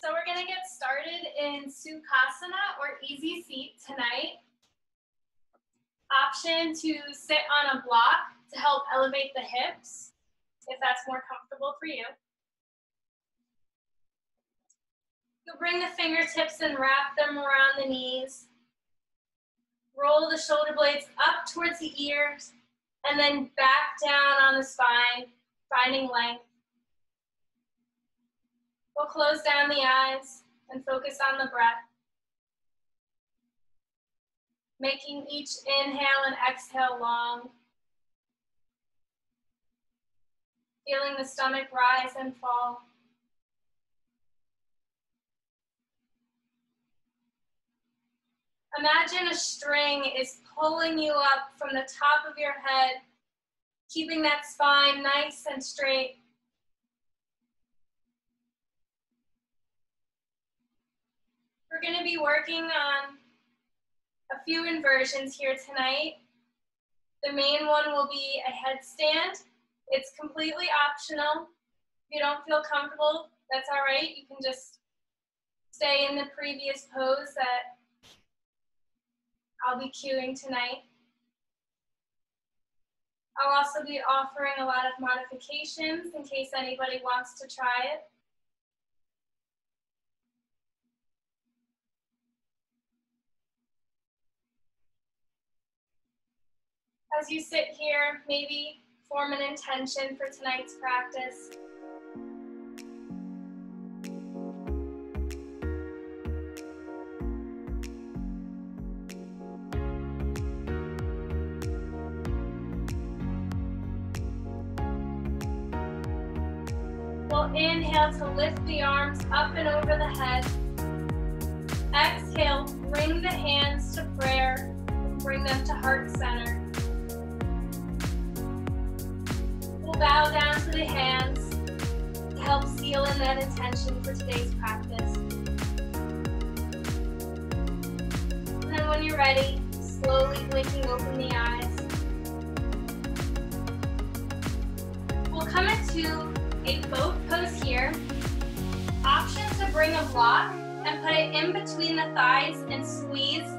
So we're going to get started in Sukhasana or easy seat tonight. Option to sit on a block to help elevate the hips, if that's more comfortable for you. You'll bring the fingertips and wrap them around the knees. Roll the shoulder blades up towards the ears and then back down on the spine, finding length. We'll close down the eyes and focus on the breath. Making each inhale and exhale long. Feeling the stomach rise and fall. Imagine a string is pulling you up from the top of your head, keeping that spine nice and straight. We're going to be working on a few inversions here tonight. The main one will be a headstand. It's completely optional. If you don't feel comfortable, that's all right. You can just stay in the previous pose that I'll be cueing tonight. I'll also be offering a lot of modifications in case anybody wants to try it. As you sit here, maybe form an intention for tonight's practice. We'll inhale to lift the arms up and over the head. Exhale, bring the hands to prayer, bring them to heart center. We'll bow down to the hands to help seal in that intention for today's practice. And then when you're ready, slowly blinking open the eyes. We'll come into a boat pose here. Option to bring a block and put it in between the thighs and squeeze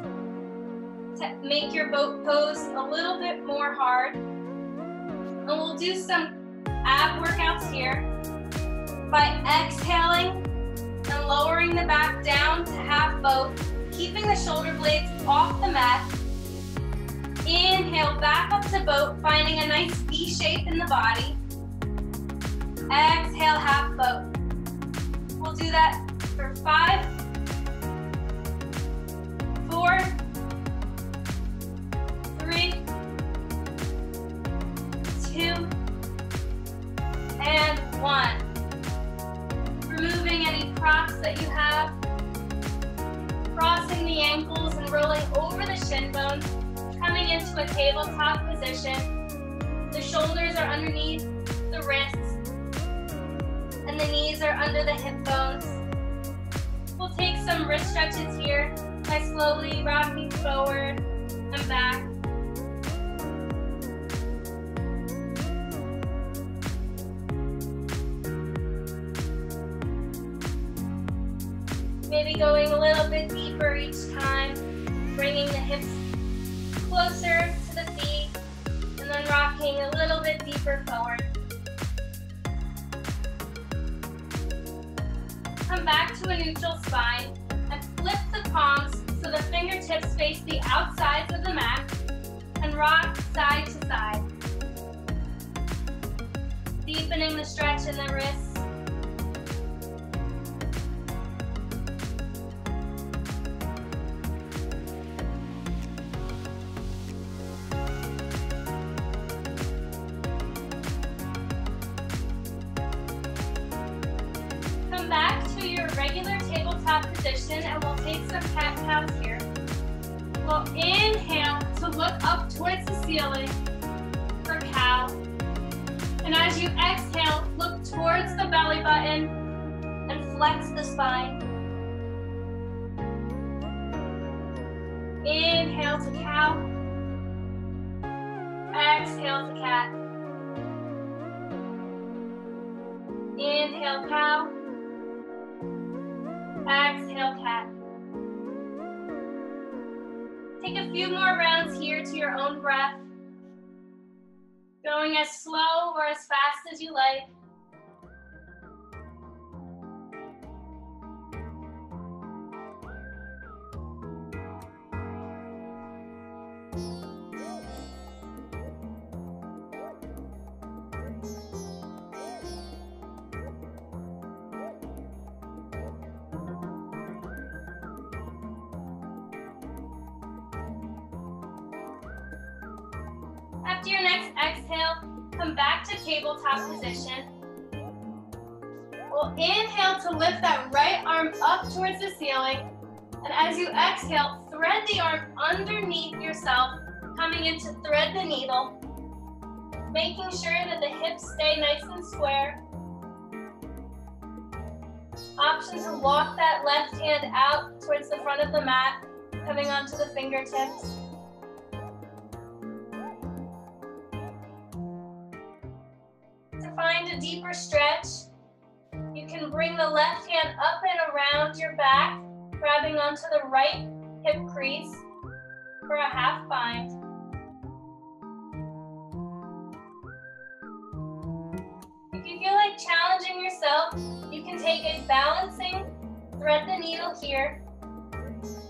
to make your boat pose a little bit more hard. And we'll do some ab workouts here by exhaling and lowering the back down to half boat, keeping the shoulder blades off the mat. Inhale, back up to boat, finding a nice V shape in the body. Exhale, half boat. We'll do that for 5, 4, 3, 2, and 1. Removing any props that you have. Crossing the ankles and rolling over the shin bones. Coming into a tabletop position. The shoulders are underneath the wrists. And the knees are under the hip bones. We'll take some wrist stretches here by slowly rocking forward and back. Maybe going a little bit deeper each time, bringing the hips closer to the feet, and then rocking a little bit deeper forward. Come back to a neutral spine and flip the palms so the fingertips face the outsides of the mat and rock side to side. Deepening the stretch in the wrists. Back to your regular tabletop position and we'll take some cat-cows here. We'll inhale to look up towards the ceiling for cow. And as you exhale, look towards the belly button and flex the spine. Inhale to cow. Exhale to cat. Inhale, cow. more rounds here to your own breath. Going as slow or as fast as you like. After your next exhale, come back to tabletop position. We'll inhale to lift that right arm up towards the ceiling. And as you exhale, thread the arm underneath yourself, coming in to thread the needle, making sure that the hips stay nice and square. Option to walk that left hand out towards the front of the mat, coming onto the fingertips. To find a deeper stretch, you can bring the left hand up and around your back, grabbing onto the right hip crease for a half bind. If you feel like challenging yourself, you can take a balancing, thread the needle here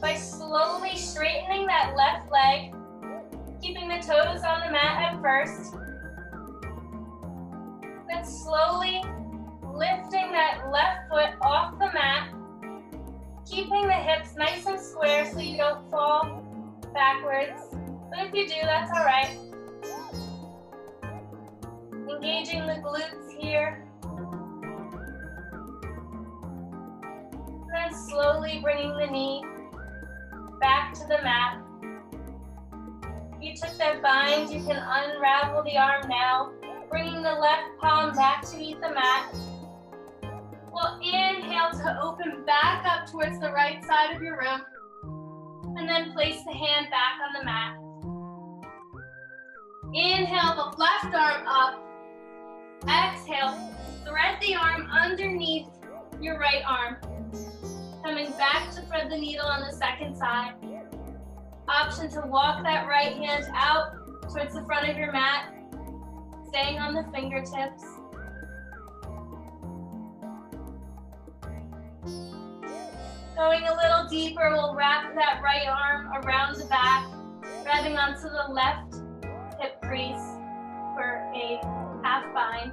by slowly straightening that left leg, keeping the toes on the mat at first, then slowly lifting that left foot off the mat, keeping the hips nice and square so you don't fall backwards. But if you do, that's all right. Engaging the glutes here. And then slowly bringing the knee back to the mat. If you took that bind, you can unravel the arm now, bringing the left palm back to meet the mat. We'll inhale to open back up towards the right side of your room, and then place the hand back on the mat. Inhale the left arm up. Exhale, thread the arm underneath your right arm, coming back to thread the needle on the second side. Option to walk that right hand out towards the front of your mat, staying on the fingertips. Going a little deeper, we'll wrap that right arm around the back, grabbing onto the left hip crease for a half bind.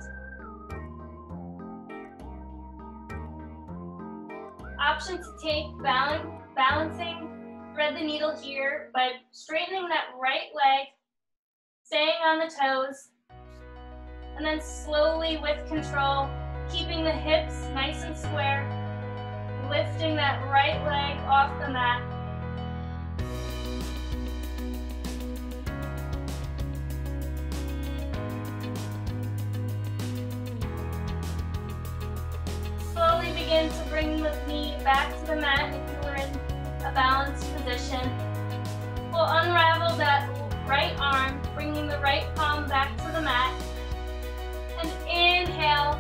Option to take balancing, thread the needle here by straightening that right leg, staying on the toes, and then slowly with control, keeping the hips nice and square, lifting that right leg off the mat. Slowly begin to bring the knee back to the mat if you were in a balanced position. We'll unravel that right arm, bringing the right palm back to the mat. And inhale,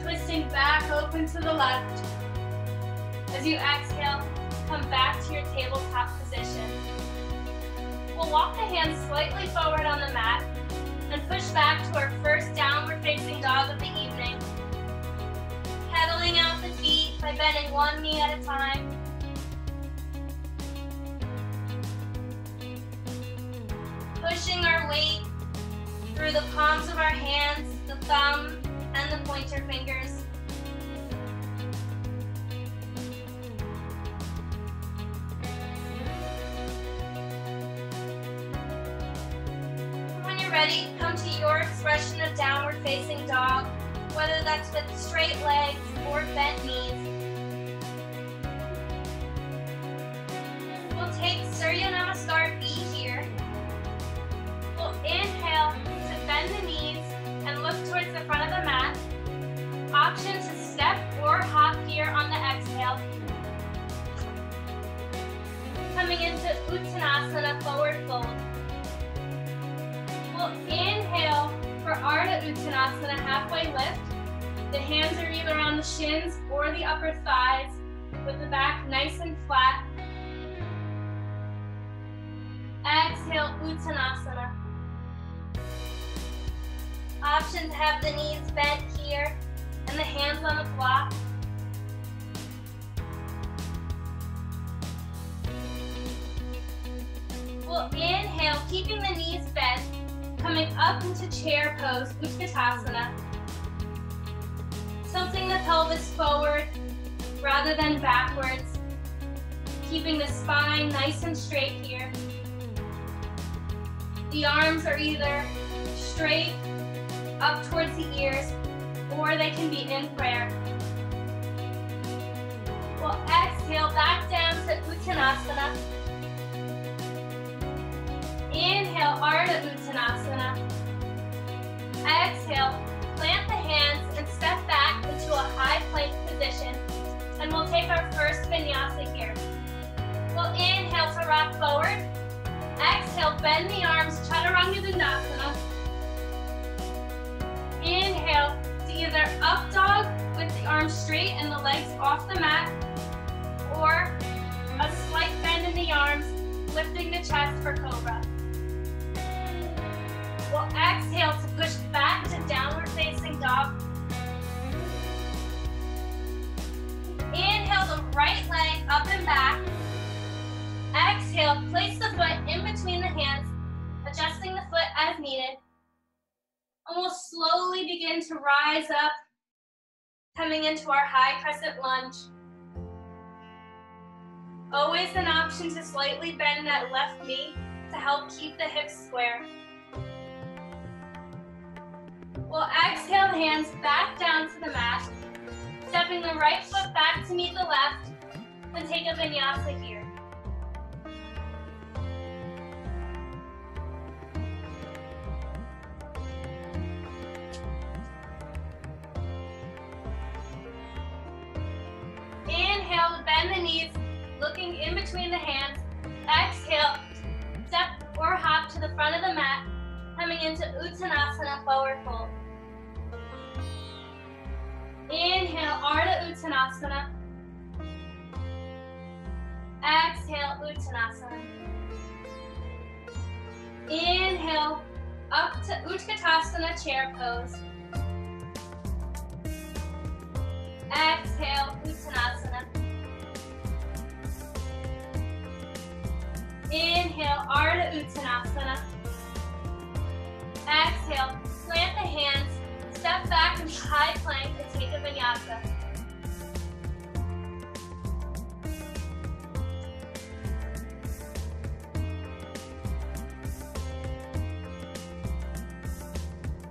twisting back open to the left. As you exhale, come back to your tabletop position. We'll walk the hands slightly forward on the mat and push back to our first downward facing dog of the evening. Pedaling out the feet by bending one knee at a time. Pushing our weight through the palms of our hands, the thumb, and the pointer fingers. When you're ready, come to your expression of downward facing dog, whether that's with straight legs or bent knees. We'll take Surya Namaskar B here. We'll inhale to bend the knees and look towards the front of the mat. Option to step or hop here on the exhale. Coming into Uttanasana, forward fold. We'll inhale for Ardha Uttanasana, halfway lift. The hands are either on the shins or the upper thighs, with the back nice and flat. Exhale, Uttanasana. Option to have the knees bent here and the hands on the block. We'll inhale, keeping the knees bent, coming up into chair pose, Utkatasana. Tilting the pelvis forward rather than backwards. Keeping the spine nice and straight here. The arms are either straight up towards the ears, or they can be in prayer. We'll exhale back down to Uttanasana. Inhale, Ardha Uttanasana. Exhale, plant the hands and step back into a high plank position. And we'll take our first vinyasa here. We'll inhale to rock forward. Exhale, bend the arms, Chaturanga Dandasana. Inhale to either up dog with the arms straight and the legs off the mat, or a slight bend in the arms, lifting the chest for cobra. We'll exhale to push back to downward facing dog. Inhale the right leg up and back. Exhale, place the foot in between the hands, adjusting the foot as needed. And we'll slowly begin to rise up, coming into our high crescent lunge. Always an option to slightly bend that left knee to help keep the hips square. We'll exhale, hands back down to the mat, stepping the right foot back to meet the left, and take a vinyasa here. Inhale to bend the knees, looking in between the hands. Exhale, step or hop to the front of the mat, coming into Uttanasana, forward fold. Inhale, Ardha Uttanasana. Exhale, Uttanasana. Inhale, up to Utkatasana, chair pose. Exhale, Uttanasana. Inhale, Ardha Uttanasana. Exhale, plant the hands, step back into high plank and take a vinyasa.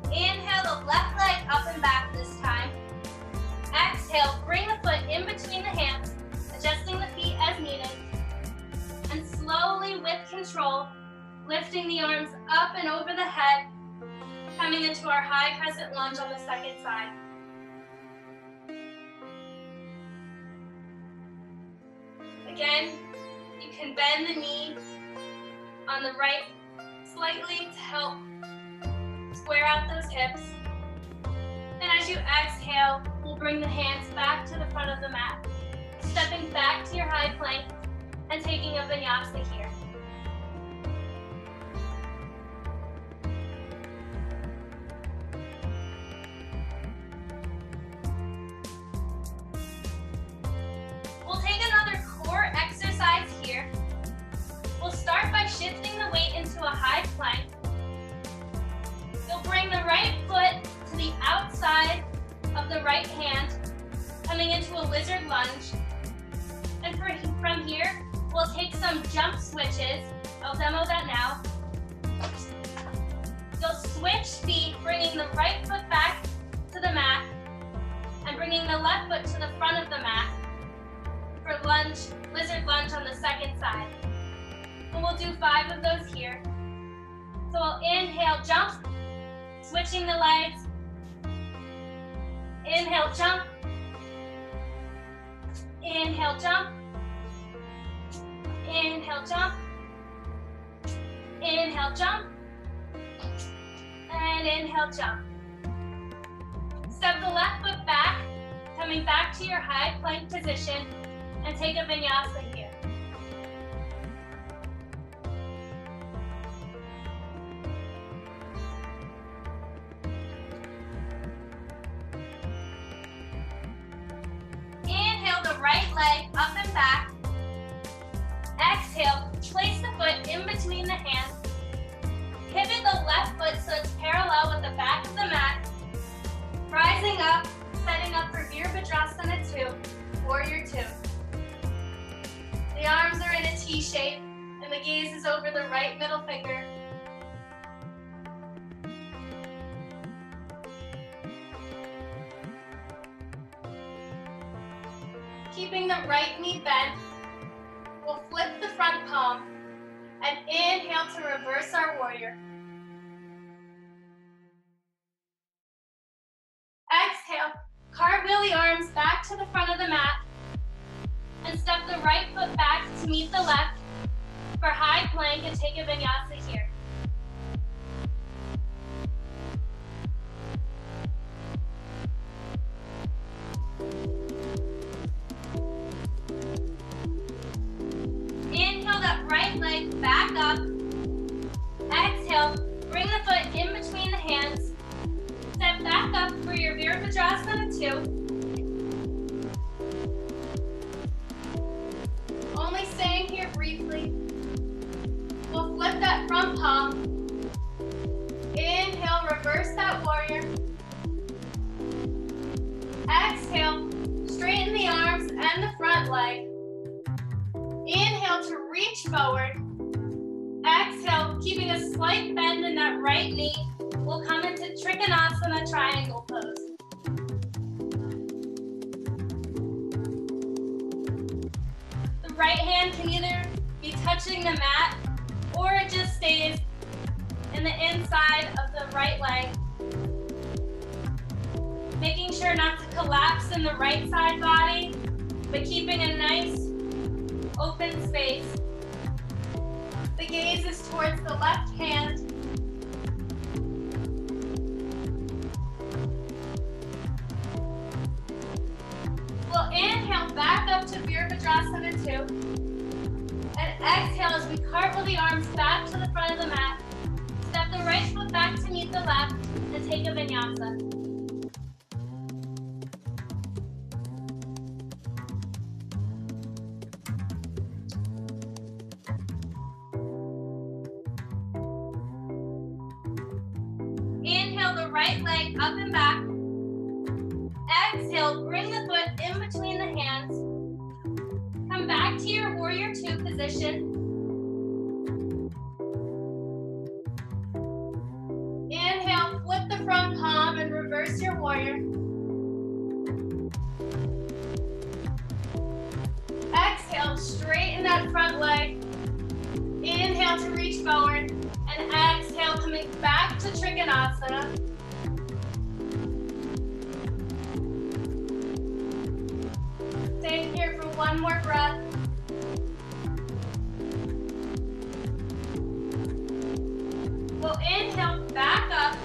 Inhale the left leg up and back this time. Exhale, bring the foot in between the hands, adjusting the feet as needed. And slowly, with control, lifting the arms up and over the head, coming into our high crescent lunge on the second side. Again, you can bend the knee on the right slightly to help square out those hips. And as you exhale, we'll bring the hands back to the front of the mat, stepping back to your high plank and taking a vinyasa here. We'll take another core exercise here. We'll start by shifting the weight into a high plank. You'll bring the right foot to the outside of the right hand, coming into a lizard lunge. And from here, we'll take some jump switches. I'll demo that now. You'll switch feet, bringing the right foot back to the mat and bringing the left foot to the front of the mat for lunge, lizard lunge on the second side. And we'll do 5 of those here. So we'll inhale, jump, switching the legs. Inhale, jump. Inhale, jump. Inhale, jump. Inhale, jump. And inhale, jump. Step the left foot back, coming back to your high plank position, and take a vinyasa here. leg up and back. Exhale, place the foot in between the hands. Pivot the left foot so it's parallel with the back of the mat. Rising up, setting up for 𝑽𝒏𝒗𝒂𝒂 2, Warrior 2. The arms are in a T shape, and the gaze is over the right middle finger. Keeping the right knee bent, we'll flip the front palm and inhale to reverse our warrior. Exhale, cartwheel the arms back to the front of the mat and step the right foot back to meet the left for high plank and take a vinyasa here. Inhale that right leg back up. Exhale, bring the foot in between the hands. Step back up for your 𝑽𝒏𝒗𝒂𝒂 2. Only staying here briefly. We'll flip that front palm. Inhale, reverse that warrior. Exhale, straighten the arms and the front leg. Inhale to reach forward. Exhale, keeping a slight bend in that right knee. We'll come into Trikonasana triangle pose. The right hand can either be touching the mat or it just stays in the inside of the right leg. Making sure not to collapse in the right side body, but keeping a nice open space. The gaze is towards the left hand. We'll inhale back up to 𝑽𝒏𝒗𝒂𝒂 2. And exhale as we cartwheel the arms back to the front of the mat. Step the right foot back to meet the left and take a vinyasa. Inhale the right leg up and back. Exhale, bring the foot in between the hands. Come back to your Warrior 2 position. Inhale, flip the front palm and reverse your warrior. Exhale, straighten that front leg. Inhale to reach forward. And exhale, coming back to Trikonasana. Stay here for one more breath. We'll inhale back up.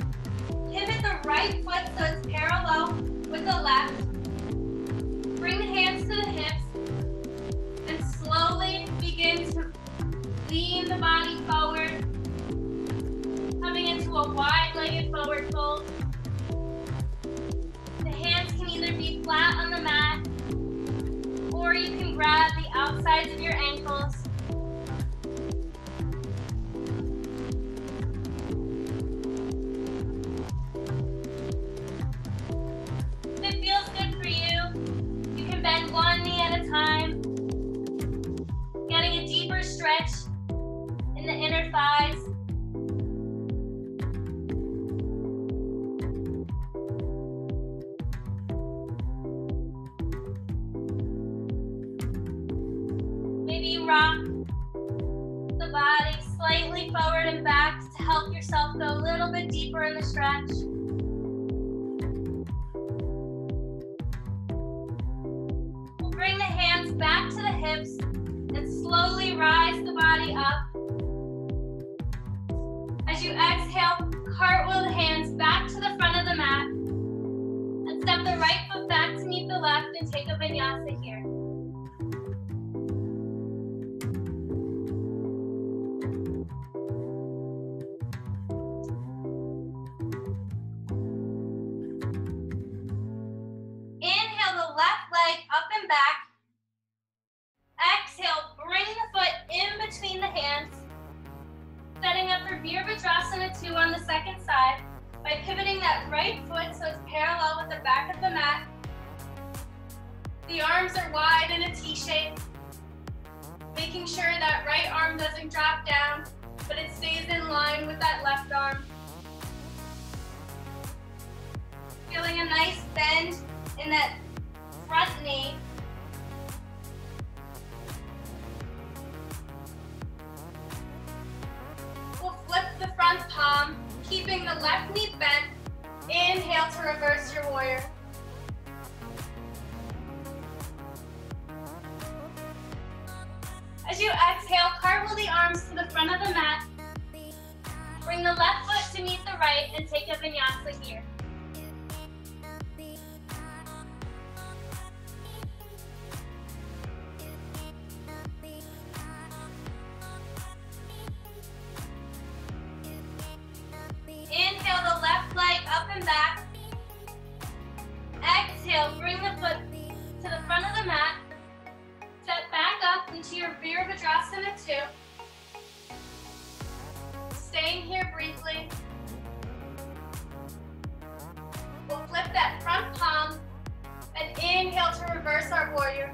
Pivot the right foot so it's parallel with the left. Bring the hands to the hips. And slowly begin to lean the body forward. Coming into a wide-legged forward fold. The hands can either be flat on the mat, or you can grab the outsides of your ankles. If it feels good for you, you can bend one knee at a time, getting a deeper stretch in the inner thighs. Rock the body slightly forward and back to help yourself go a little bit deeper in the stretch. We'll bring the hands back to the hips and slowly rise the body up. As you exhale, cartwheel the hands back to the front of the mat and step the right foot back to meet the left and take a vinyasa here. Back. bring the foot in between the hands, setting up for 𝑽𝒏𝒗𝒄𝒏 2 on the second side by pivoting that right foot so it's parallel with the back of the mat. The arms are wide in a T shape, making sure that right arm doesn't drop down, but it stays in line with that left arm. Feeling a nice bend in that front knee. We'll flip the front palm, keeping the left knee bent. Inhale to reverse your warrior. As you exhale, cartwheel the arms to the front of the mat. Bring the left foot to meet the right and take a vinyasa here. Inhale the left leg up and back. Exhale, bring the foot to the front of the mat. Step back up into your 𝑽𝒏𝒗𝒄𝒏 2. Staying here briefly. We'll flip that front palm and inhale to reverse our warrior.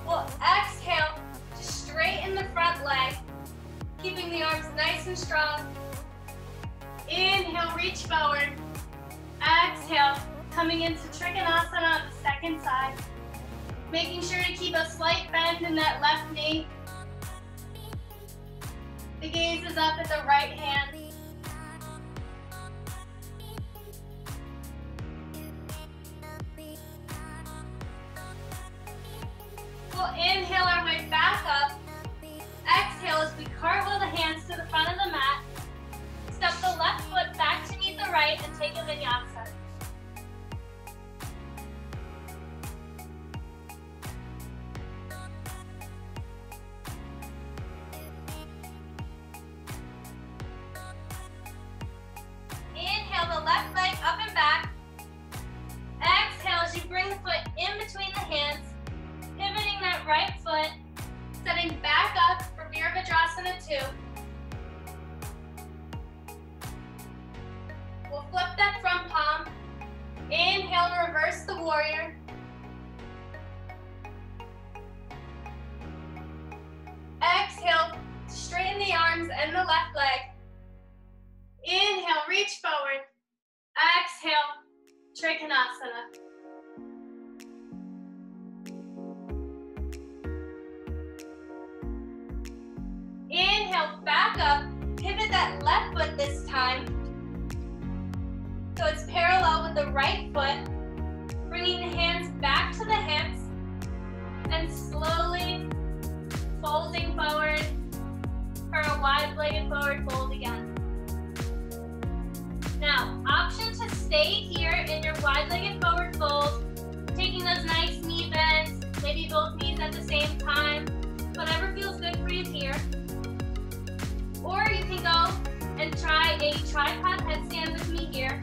We'll exhale to straighten the front leg, keeping the arms nice and strong. Inhale, reach forward. Exhale, coming into Trikonasana on the second side. Making sure to keep a slight bend in that left knee. The gaze is up at the right hand. We'll inhale our way back up. Exhale as we cartwheel the hands to the front of the mat. Step the left foot back to meet the right and take a vinyasa. Inhale the left leg up and back. Exhale as you bring the foot in between the hands, pivoting that right foot, setting back up for 𝑽𝒏𝒗𝒄𝒏 2. We'll flip that front palm. Inhale to reverse the warrior. Exhale, straighten the arms and the left leg. Inhale, reach forward. Exhale, Trikonasana. Inhale, back up. Pivot that left foot this time, so it's parallel with the right foot, bringing the hands back to the hips and slowly folding forward for a wide-legged forward fold again. Now, option to stay here in your wide-legged forward fold, taking those nice knee bends, maybe both knees at the same time, whatever feels good for you here. Or you can go and try a tripod headstand with me here.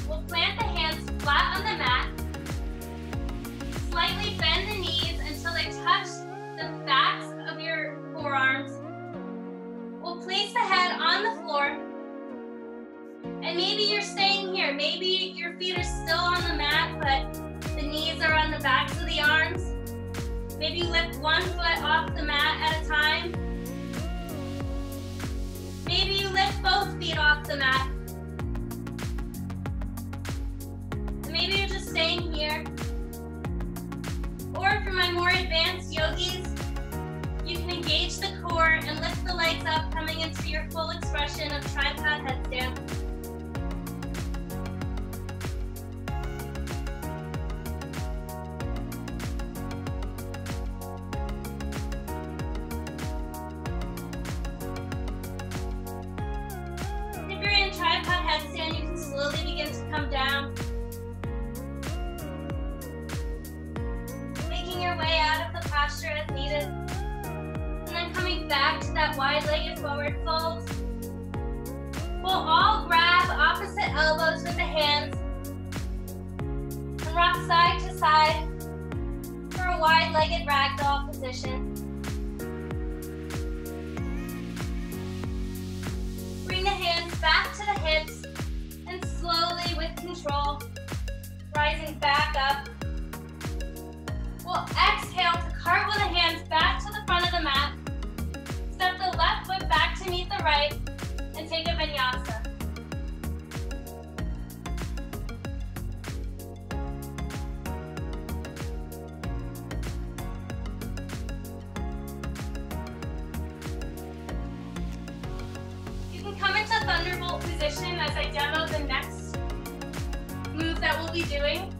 We'll plant the hands flat on the mat. Slightly bend the knees until they touch the backs of your forearms. We'll place the head on the floor. And maybe you're staying here. Maybe your feet are still on the mat, but the knees are on the backs of the arms. Maybe you lift one foot off the mat at a time. Maybe you lift both feet off the mat. Maybe you're just staying here. Or for my more advanced yogis, you can engage the core and lift the legs up, coming into your full expression of tripod headstand. If you're in tripod headstand, you can slowly begin to come down. Your way out of the posture as needed. And then coming back to that wide-legged forward fold. We'll all grab opposite elbows with the hands, And rock side to side for a wide-legged ragdoll position. Bring the hands back to the hips and slowly, with control, rising back up. We'll exhale to cartwheel the hands back to the front of the mat. Step the left foot back to meet the right and take a vinyasa. You can come into Thunderbolt position as I demo the next move that we'll be doing.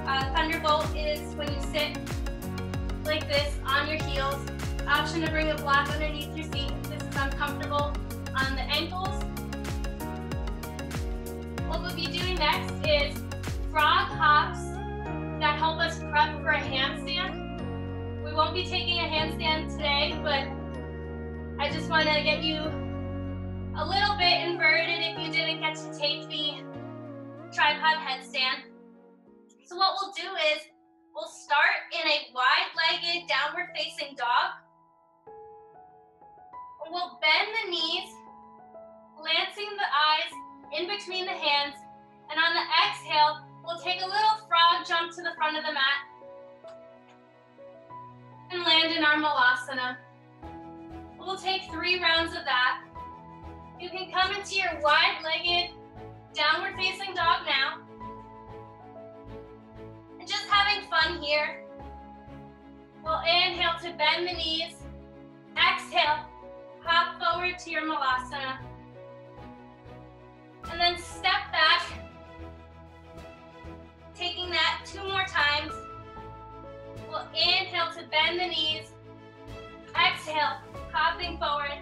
Thunderbolt is when you sit like this on your heels. Option to bring a block underneath your feet if this is uncomfortable on the ankles. What we'll be doing next is frog hops that help us prep for a handstand. We won't be taking a handstand today, but I just want to get you a little bit inverted if you didn't get to take the tripod headstand. So what we'll do is we'll start in a wide-legged downward facing dog. We'll bend the knees, glancing the eyes in between the hands, and on the exhale, we'll take a little frog jump to the front of the mat and land in our Malasana. We'll take 3 rounds of that. You can come into your wide-legged downward facing dog now. And just having fun here. We'll inhale to bend the knees. Exhale, hop forward to your Malasana. And then step back, taking that 2 more times. We'll inhale to bend the knees. Exhale, hopping forward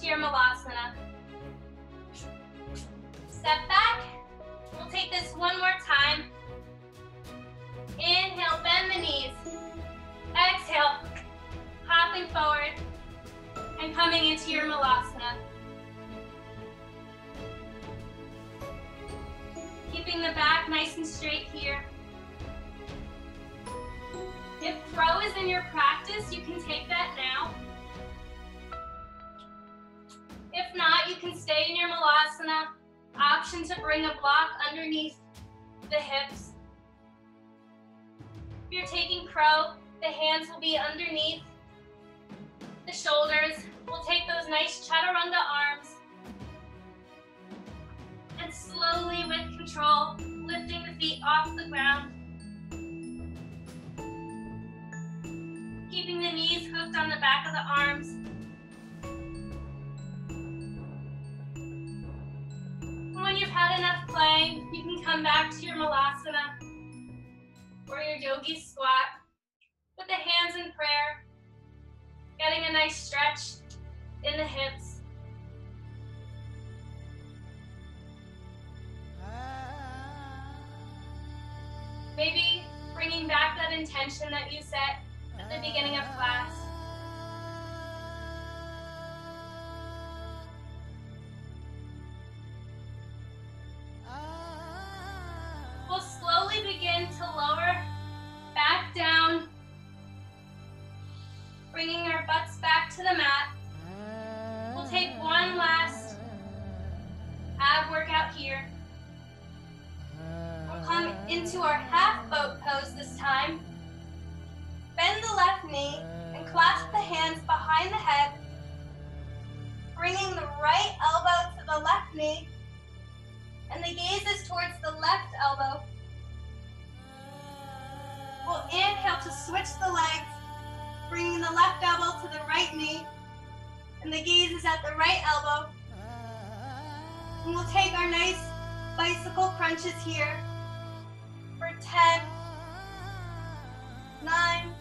to your Malasana. Step back. We'll take this 1 more time. Inhale, bend the knees. Exhale, hopping forward and coming into your Malasana. Keeping the back nice and straight here. If crow is in your practice, you can take that now. If not, you can stay in your Malasana. Option to bring a block underneath the hips. If you're taking crow, the hands will be underneath the shoulders. We'll take those nice chaturanga arms and slowly, with control, lifting the feet off the ground. Keeping the knees hooked on the back of the arms. When you've had enough playing, you can come back to your Malasana or your yogi squat with the hands in prayer, getting a nice stretch in the hips. Maybe bringing back that intention that you set at the beginning of class. We'll slowly begin to lower back down, bringing our butts back to the mat. We'll take one last ab workout here. We'll come into our half boat pose this time. Bend the left knee and clasp the hands behind the head, bringing the right elbow to the left knee, and the gaze is towards the left elbow. We'll inhale to switch the legs, bringing the left elbow to the right knee, and the gaze is at the right elbow. And we'll take our nice bicycle crunches here for 10, 9,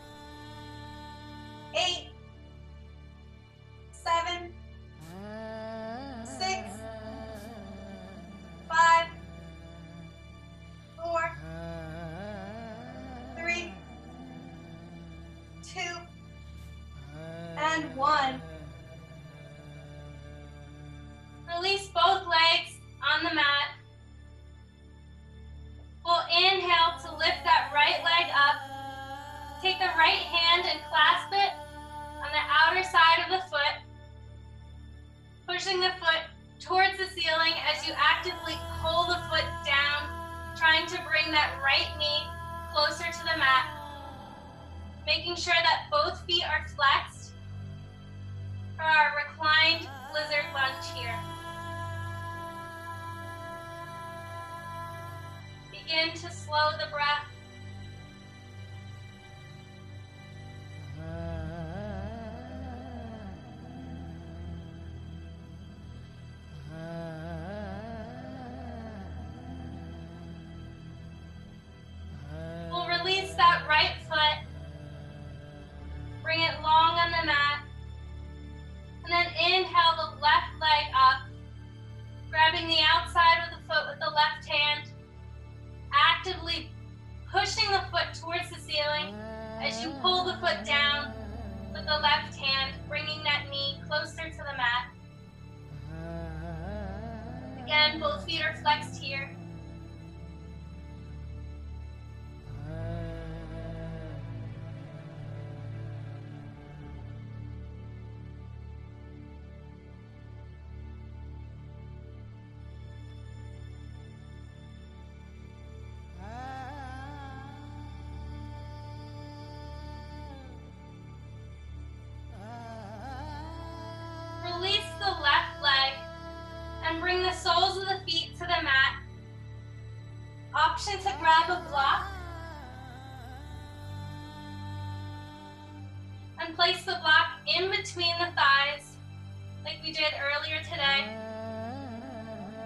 8, 7, 6, 5, 4, 3, 2, and 1. Release both legs on the mat. We'll inhale the right hand and clasp it on the outer side of the foot, pushing the foot towards the ceiling as you actively pull the foot down, trying to bring that right knee closer to the mat, making sure that both feet are flexed for our reclined lizard lunge here. Begin to slow the breath. We'll release that right foot. Bring it long on the mat. And then inhale the left leg up, grabbing the outside of the foot with the left hand, actively pushing the foot towards the ceiling as you pull the foot down with the left hand, bringing that knee closer to the mat. Again, both feet are flexed here. Release the left leg and bring the soles of the feet to the mat. Option to grab a block and place the block in between the thighs like we did earlier today.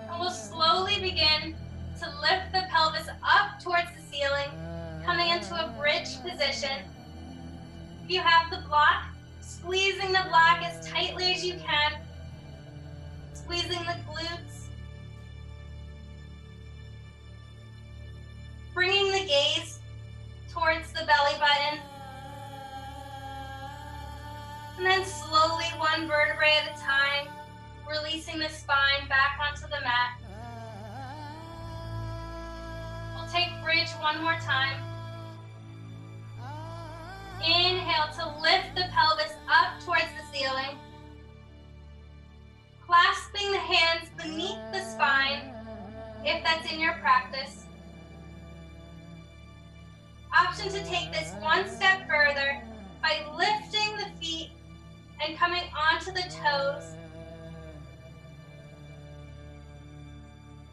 And we'll slowly begin to lift the pelvis up towards the ceiling, coming into a bridge position. If you have the block, squeezing the block as tightly as you can, squeezing the glutes, bringing the gaze towards the belly button, and then slowly, one vertebrae at a time, releasing the spine back onto the mat. We'll take bridge one more time. Inhale to lift the pelvis up towards the ceiling, clasping the hands beneath the spine, if that's in your practice. Option to take this one step further by lifting the feet and coming onto the toes,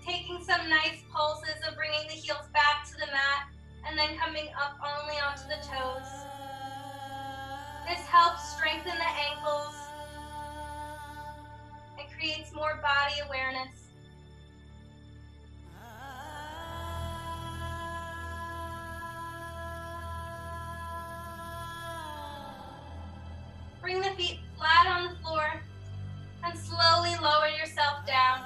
taking some nice pulses of bringing the heels back to the mat and then coming up only onto the toes. This helps strengthen the ankles and creates more body awareness. Bring the feet flat on the floor and slowly lower yourself down.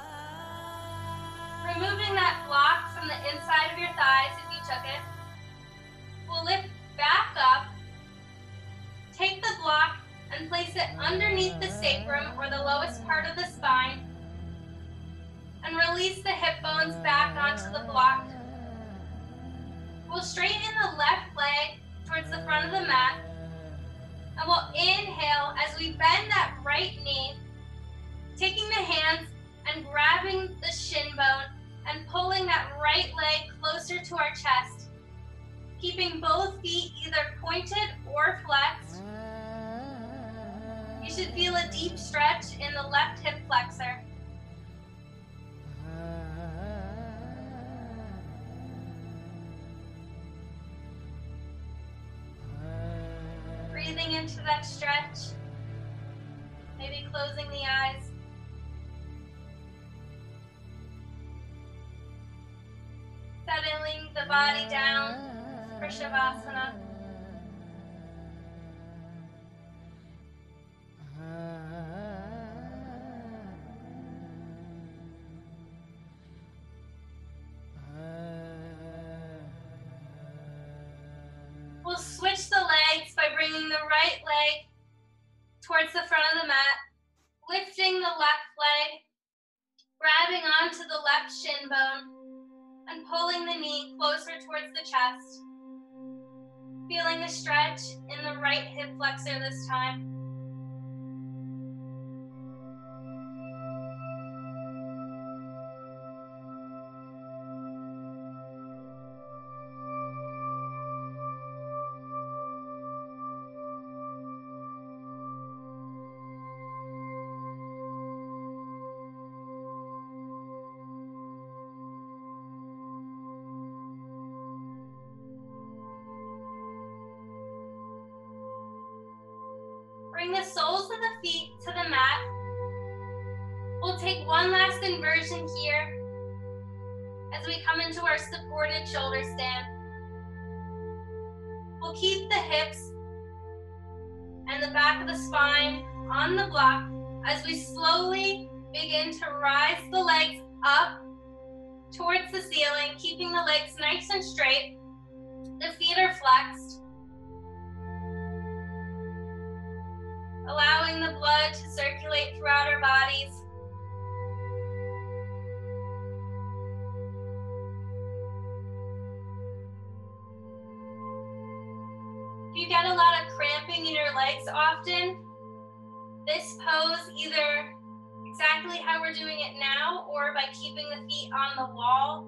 Removing that block from the inside of your thighs if you took it. We'll lift back up. Take the block and place it underneath the sacrum or the lowest part of the spine. And release the hip bones back onto the block. We'll straighten the left leg towards the front of the mat. And we'll inhale as we bend that right knee, taking the hands and grabbing the shin bone and pulling that right leg closer to our chest, keeping both feet either pointed or flexed. You should feel a deep stretch in the left hip flexor. Breathing into that stretch, maybe closing the eyes. Settling the body down for Shavasana. We'll switch the legs by bringing the right leg towards the front of the mat, lifting the left leg, grabbing onto the left shin bone, and pulling the knee closer towards the chest. Feeling the stretch in the right hip flexor this time. Bring the soles of the feet to the mat. We'll take one last inversion here as we come into our supported shoulder stand. We'll keep the hips and the back of the spine on the block as we slowly begin to rise the legs up towards the ceiling, keeping the legs nice and straight. The feet are flexed, allowing the blood to circulate throughout our bodies. If you get a lot of cramping in your legs often, this pose, either exactly how we're doing it now or by keeping the feet on the wall,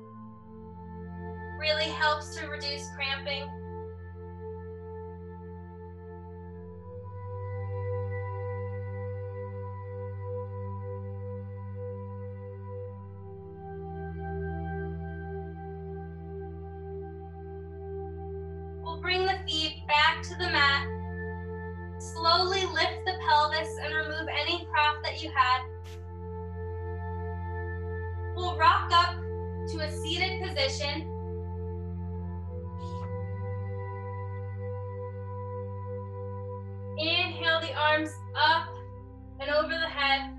really helps to reduce cramping. Bring the feet back to the mat. Slowly lift the pelvis and remove any prop that you had. We'll rock up to a seated position. Inhale the arms up and over the head.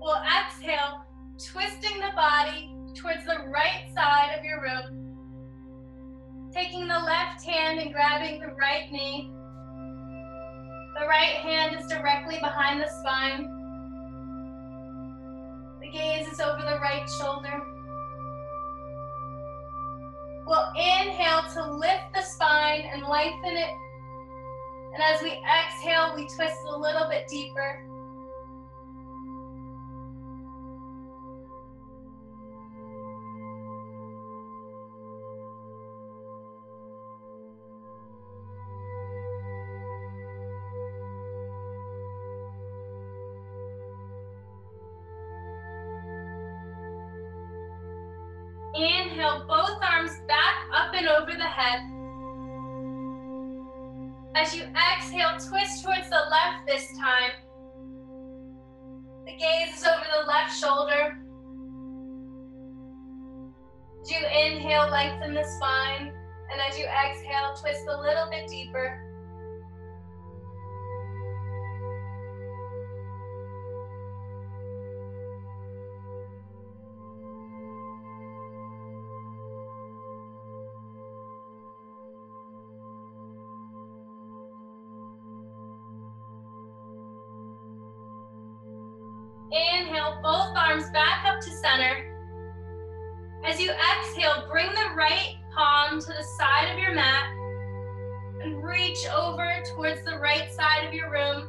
We'll exhale, twisting the body towards the right side of your room. Taking the left hand and grabbing the right knee. The right hand is directly behind the spine. The gaze is over the right shoulder. We'll inhale to lift the spine and lengthen it. And as we exhale, we twist a little bit deeper. Inhale, both arms back up and over the head. As you exhale, twist towards the left this time. The gaze is over the left shoulder. As you inhale, lengthen the spine. And as you exhale, twist a little bit deeper. Inhale, both arms back up to center. As you exhale, bring the right palm to the side of your mat and reach over towards the right side of your room,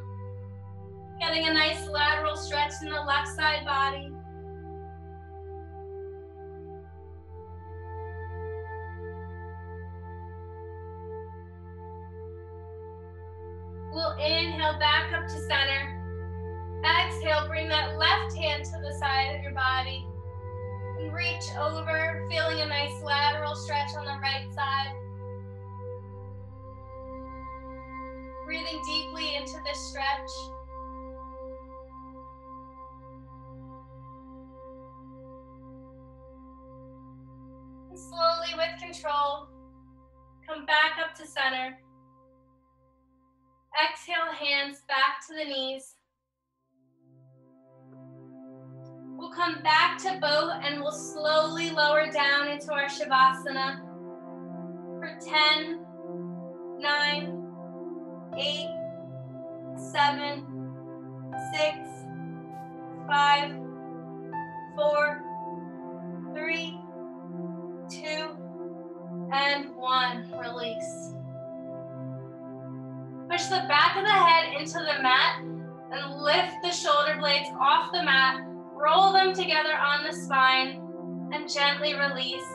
getting a nice lateral stretch in the left side body. We'll inhale back up to center. Exhale, bring that left hand to the side of your body and reach over, feeling a nice lateral stretch on the right side. Breathing deeply into this stretch. And slowly, with control, come back up to center. Exhale, hands back to the knees. We'll come back to boat and we'll slowly lower down into our Shavasana for 10, 9, 8, 7, 6, 5, 4, 3, 2, and 1. Release. back of the head into the mat and lift the shoulder blades off the mat, roll them together on the spine, and gently release.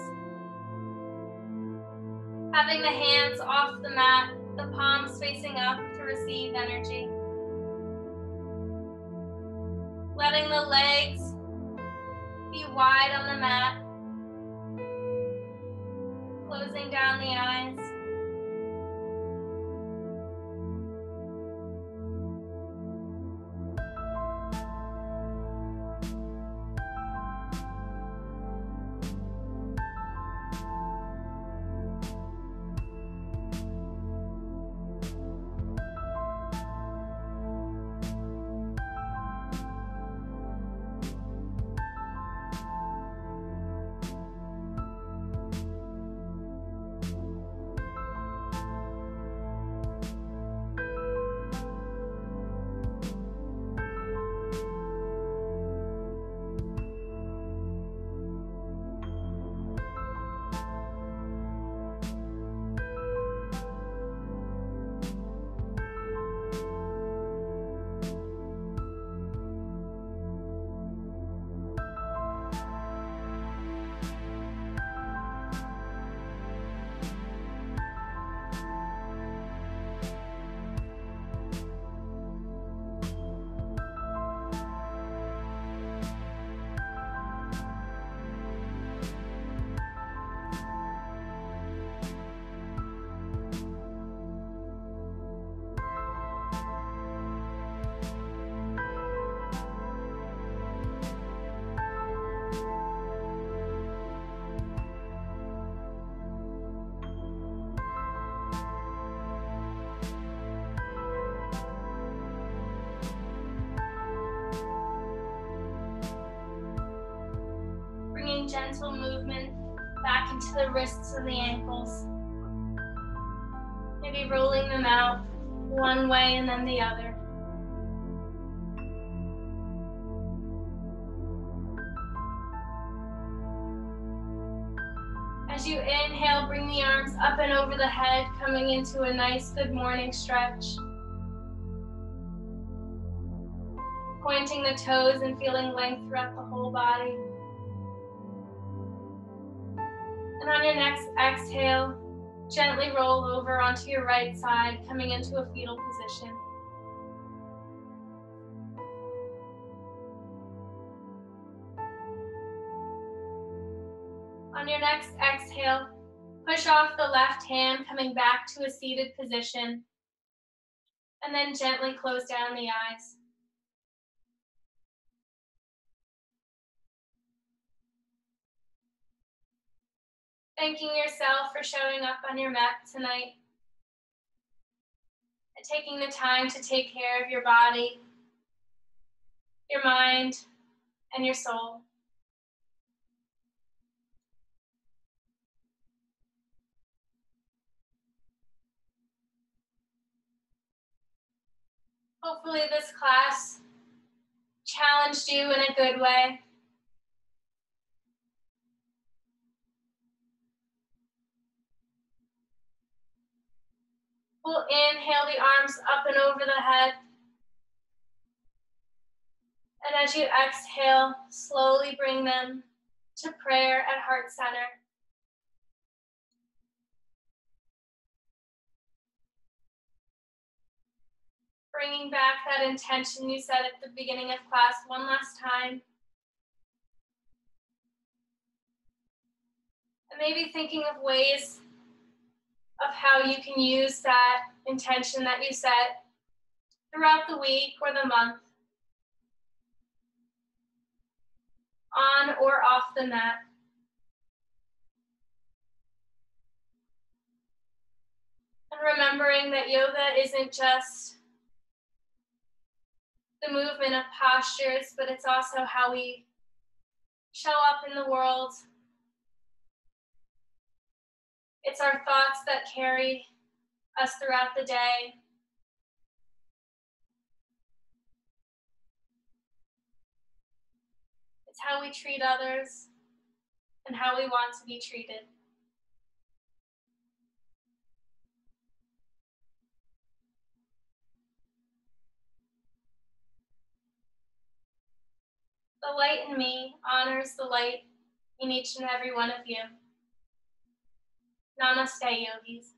Having the hands off the mat, the palms facing up to receive energy. Letting the legs be wide on the mat. Closing down the eyes. Gentle movement back into the wrists and the ankles. Maybe rolling them out one way and then the other. As you inhale, bring the arms up and over the head, coming into a nice good morning stretch. Pointing the toes and feeling length throughout the whole body. And on your next exhale, gently roll over onto your right side, coming into a fetal position. On your next exhale, push off the left hand, coming back to a seated position, and then gently close down the eyes. Thanking yourself for showing up on your mat tonight and taking the time to take care of your body, your mind, and your soul. Hopefully this class challenged you in a good way. We'll inhale the arms up and over the head. And as you exhale, slowly bring them to prayer at heart center. Bringing back that intention you said at the beginning of class one last time. And maybe thinking of ways of how you can use that intention that you set throughout the week or the month, on or off the mat. And remembering that yoga isn't just the movement of postures, but it's also how we show up in the world. It's our thoughts that carry us throughout the day. It's how we treat others and how we want to be treated. The light in me honors the light in each and every one of you. Namaste, yogis.